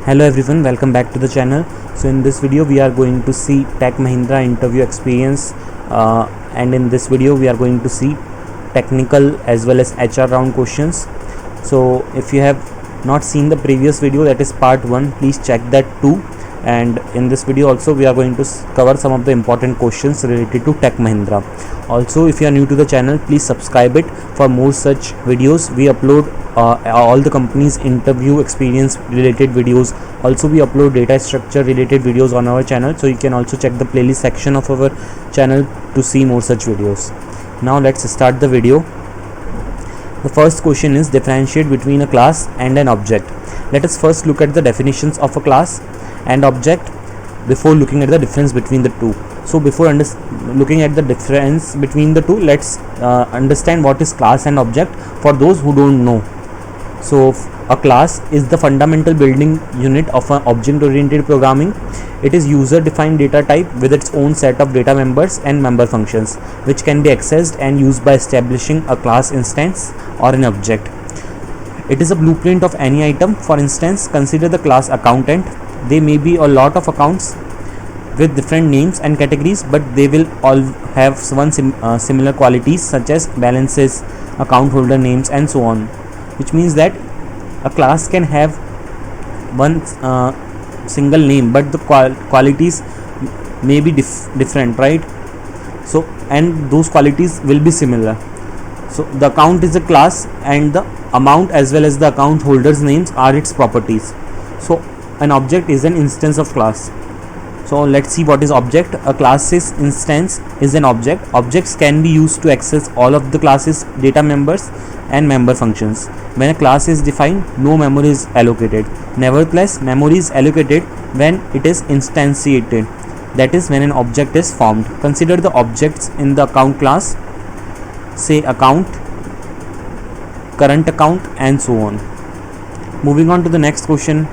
Hello everyone, welcome back to the channel. So in this video we are going to see Tech Mahindra interview experience, and in this video we are going to see technical as well as HR round questions. So if you have not seen the previous video, that is part 1, please check that too. And in this video also we are going to cover some of the important questions related to Tech Mahindra. Also, if you are new to the channel, please subscribe it for more such videos. We upload all the company's interview experience related videos. Also, we upload data structure related videos on our channel, so you can also check the playlist section of our channel to see more such videos. Now let's start the video. The first question is differentiate between a class and an object. Let us first look at the definitions of a class and object before looking at the difference between the two. So before looking at the difference between the two, let's understand what is class and object for those who don't know. So a class is the fundamental building unit of an object-oriented programming. It is user-defined data type with its own set of data members and member functions, which can be accessed and used by establishing a class instance or an object. It is a blueprint of any item. For instance, consider the class accountant. There may be a lot of accounts with different names and categories, but they will all have similar qualities such as balances, account holder names, and so on. Which means that a class can have one single name, but the qualities may be different, right? So, and those qualities will be similar. So the account is a class, and the amount as well as the account holders names are its properties. So an object is an instance of class. So let's see what is object. A class's instance is an object. Objects can be used to access all of the class's data members and member functions. When a class is defined, no memory is allocated. Nevertheless, memory is allocated when it is instantiated, that is, when an object is formed. Consider the objects in the account class, say account, current account, and so on. Moving on to the next question.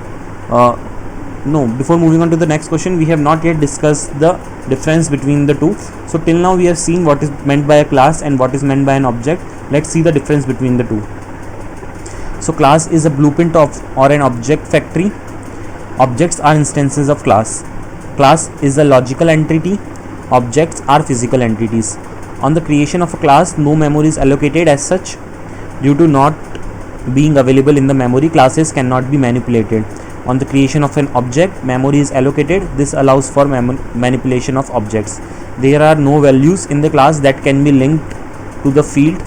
Before moving on to the next question, we have not yet discussed the difference between the two. So till now we have seen what is meant by a class and what is meant by an object. Let's see the difference between the two. So class is a blueprint of or an object factory. Objects are instances of class. Class is a logical entity. Objects are physical entities. On the creation of a class, no memory is allocated as such. Due to not being available in the memory, classes cannot be manipulated. On the creation of an object, memory is allocated. This allows for manipulation of objects. There are no values in the class that can be linked to the field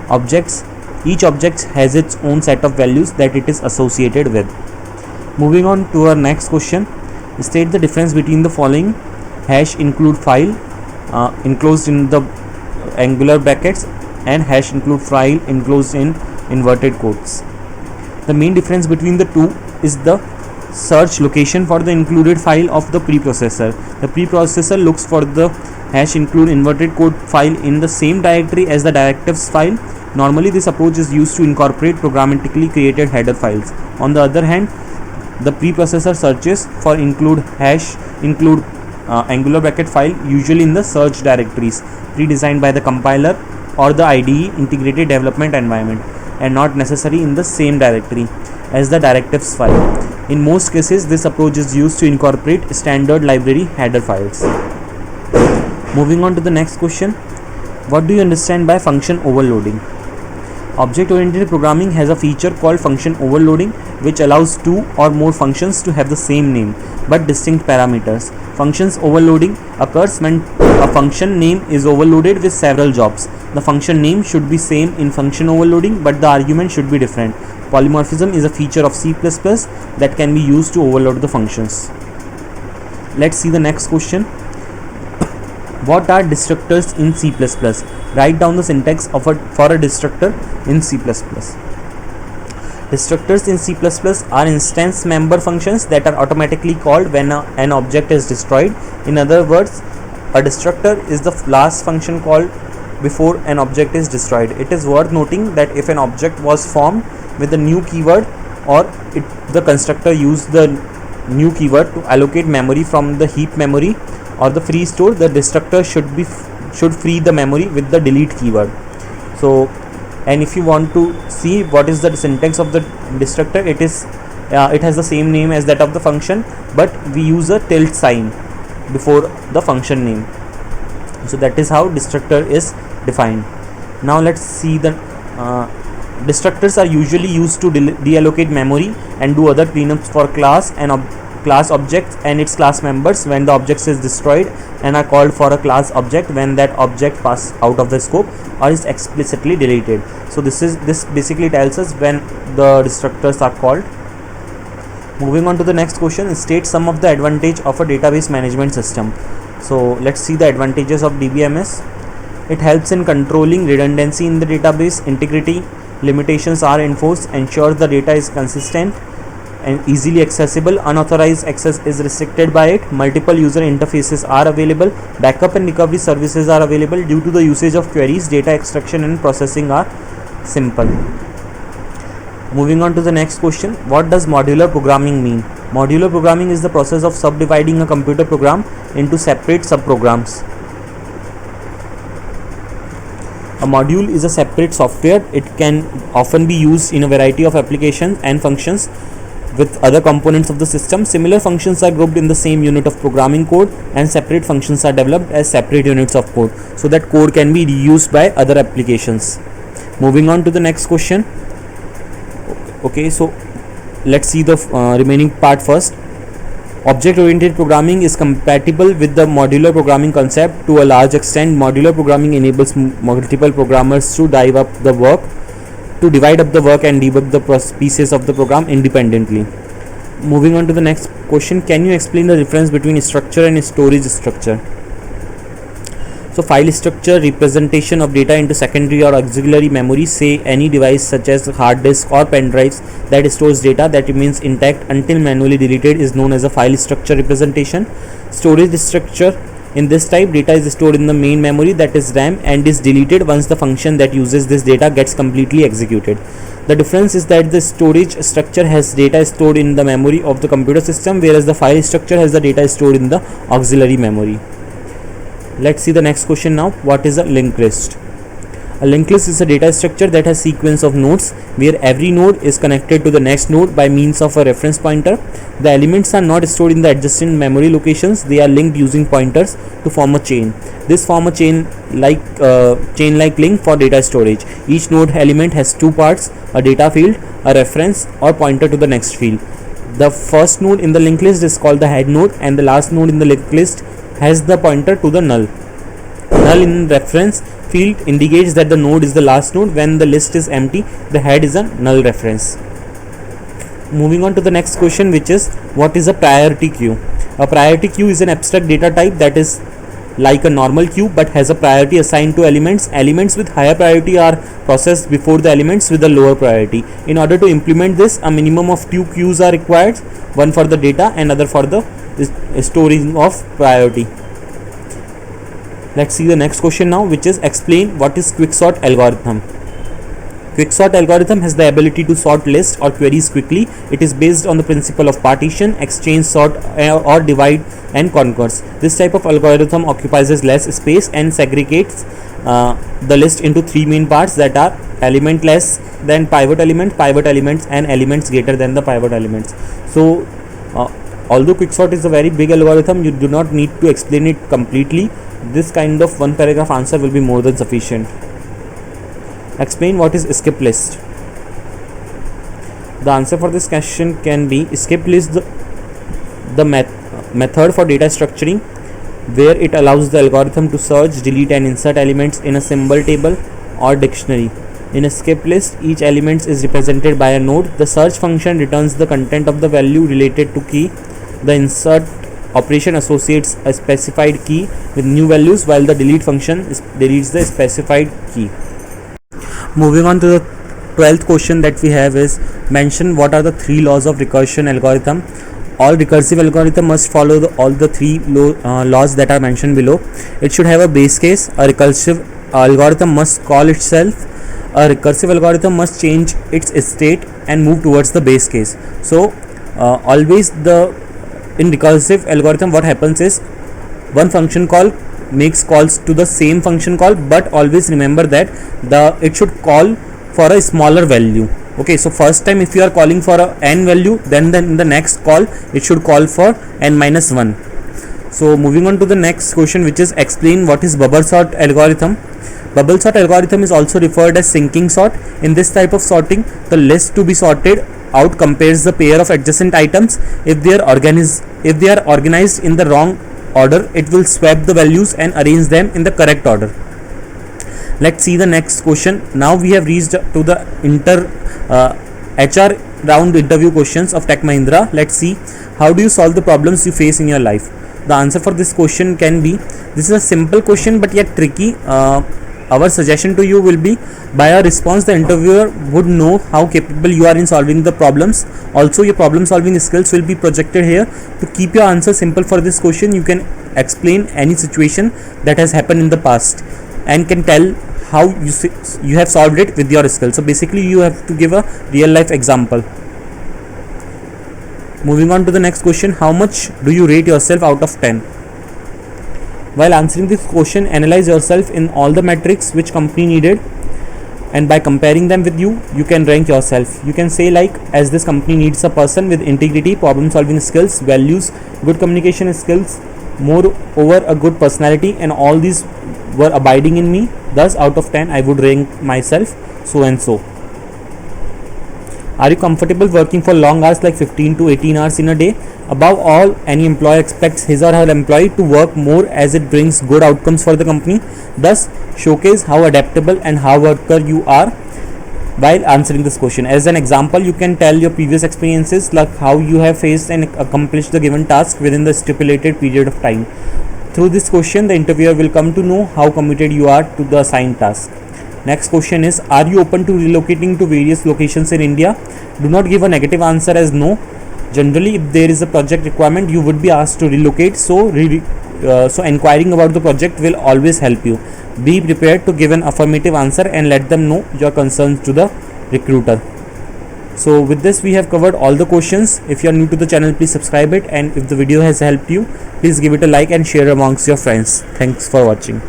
objects. Each object has its own set of values that it is associated with. Moving on to our next question. State the difference between the following: hash include file enclosed in the angular brackets and hash include file enclosed in inverted quotes. The main difference between the two is the search location for the included file of the preprocessor. The preprocessor looks for the hash include inverted quote file in the same directory as the directives file. Normally this approach is used to incorporate programmatically created header files. On the other hand, the preprocessor searches for include angular bracket file, usually in the search directories pre-designed by the compiler or the IDE integrated development environment, and not necessarily in the same directory as the directives file. In most cases, this approach is used to incorporate standard library header files. Moving on to the next question. What do you understand by function overloading? Object-oriented programming has a feature called function overloading, which allows two or more functions to have the same name but distinct parameters. Functions overloading occurs when a function name is overloaded with several jobs. The function name should be same in function overloading, but the argument should be different. Polymorphism is a feature of C++ that can be used to overload the functions. Let's see the next question. What are destructors in C++? Write down the syntax for a destructor in C++. Destructors in C++ are instance member functions that are automatically called when an object is destroyed. In other words, a destructor is the last function called before an object is destroyed. It is worth noting that if an object was formed with a new keyword, or the constructor used the new keyword to allocate memory from the heap memory or the free store, the destructor should free the memory with the delete keyword. So, and if you want to see what is the syntax of the destructor, it is it has the same name as that of the function, but we use a tilde sign before the function name. So that is how destructor is defined. Now let's see the destructors are usually used to deallocate memory and do other cleanups for class and class objects and its class members when the object is destroyed, and are called for a class object when that object passes out of the scope or is explicitly deleted. So this basically tells us when the destructors are called. Moving on to the next question, state some of the advantage of a database management system. So let's see the advantages of DBMS. It helps in controlling redundancy in the database, integrity, limitations are enforced, ensures the data is consistent and easily accessible, unauthorized access is restricted by it, multiple user interfaces are available, backup and recovery services are available. Due to the usage of queries, data extraction and processing are simple. Moving on to the next question, what does modular programming mean? Modular programming is the process of subdividing a computer program into separate subprograms. A module is a separate software. It can often be used in a variety of applications and functions with other components of the system. Similar functions are grouped in the same unit of programming code, and separate functions are developed as separate units of code so that code can be reused by other applications. Moving on to the next question. Okay, so let's see the remaining part first. Object-oriented programming is compatible with the modular programming concept to a large extent. Modular programming enables multiple programmers to divide up the work and debug the pieces of the program independently. Moving on to the next question, can you explain the difference between structure and storage structure? So file structure, representation of data into secondary or auxiliary memory, say any device such as hard disk or pen drives that stores data that remains intact until manually deleted is known as a file structure representation. Storage structure, in this type, data is stored in the main memory, that is RAM, and is deleted once the function that uses this data gets completely executed. The difference is that the storage structure has data stored in the memory of the computer system, whereas the file structure has the data stored in the auxiliary memory. Let's see the next question now. What is a linked list? A linked list is a data structure that has sequence of nodes where every node is connected to the next node by means of a reference pointer. The elements are not stored in the adjacent memory locations, they are linked using pointers to form a chain. This form a chain-like link for data storage. Each node element has two parts, a data field, a reference or pointer to the next field. The first node in the linked list is called the head node, and the last node in the linked list has the pointer to the null. Null in reference field indicates that the node is the last node. When the list is empty, the head is a null reference. Moving on to the next question, which is what is a priority queue? A priority queue is an abstract data type that is like a normal queue but has a priority assigned to elements. Elements with higher priority are processed before the elements with a lower priority. In order to implement this, a minimum of two queues are required, one for the data and other for the storing of priority. Let's see the next question now, which is explain what is quicksort algorithm. Quicksort algorithm has the ability to sort lists or queries quickly. It is based on the principle of partition, exchange, sort or divide and conquers. This type of algorithm occupies less space and segregates the list into three main parts, that are element less than pivot elements and elements greater than the pivot elements. So although quicksort is a very big algorithm, you do not need to explain it completely. This kind of one paragraph answer will be more than sufficient. Explain what is skip list. The answer for this question can be skip list the method for data structuring where it allows the algorithm to search, delete and insert elements in a symbol table or dictionary. In a skip list, each element is represented by a node. The search function returns the content of the value related to key. The insert operation associates a specified key with new values, while the delete function deletes the specified key. Moving on to the 12th question that we have is mention what are the three laws of recursion algorithm. All recursive algorithm must follow all the three laws that are mentioned below. It should have a base case. A recursive algorithm must call itself. A recursive algorithm must change its state and move towards the base case. So always in recursive algorithm what happens is one function call makes calls to the same function call, but always remember that it should call for a smaller value. Okay, so first time if you are calling for a n value, then in the next call it should call for n minus 1. So moving on to the next question, which is explain what is bubble sort algorithm. Bubble sort algorithm is also referred as sinking sort. In this type of sorting, the list to be sorted out compares the pair of adjacent items. If they are organized in the wrong order, it will swap the values and arrange them in the correct order. Let's see the next question. Now we have reached to the HR round interview questions of Tech Mahindra. Let's see, how do you solve the problems you face in your life? The answer for this question can be, this is a simple question but yet tricky. Our suggestion to you will be, by a response the interviewer would know how capable you are in solving the problems. Also your problem solving skills will be projected here. To keep your answer simple for this question, you can explain any situation that has happened in the past and can tell how you have solved it with your skills. So basically you have to give a real life example. Moving on to the next question, how much do you rate yourself out of 10? While answering this question, analyze yourself in all the metrics which company needed, and by comparing them with you can rank yourself. You can say like, as this company needs a person with integrity, problem solving skills, values, good communication skills, moreover a good personality, and all these were abiding in me. Thus out of 10 I would rank myself so and so. Are you comfortable working for long hours like 15 to 18 hours in a day? Above all, any employer expects his or her employee to work more as it brings good outcomes for the company. Thus, showcase how adaptable and hard worker you are while answering this question. As an example, you can tell your previous experiences, like how you have faced and accomplished the given task within the stipulated period of time. Through this question, the interviewer will come to know how committed you are to the assigned task. Next question is, are you open to relocating to various locations in India? Do not give a negative answer as no. Generally, if there is a project requirement, you would be asked to relocate. So inquiring about the project will always help you. Be prepared to give an affirmative answer and let them know your concerns to the recruiter. So with this, we have covered all the questions. If you are new to the channel, please subscribe it, and if the video has helped you, please give it a like and share amongst your friends. Thanks for watching.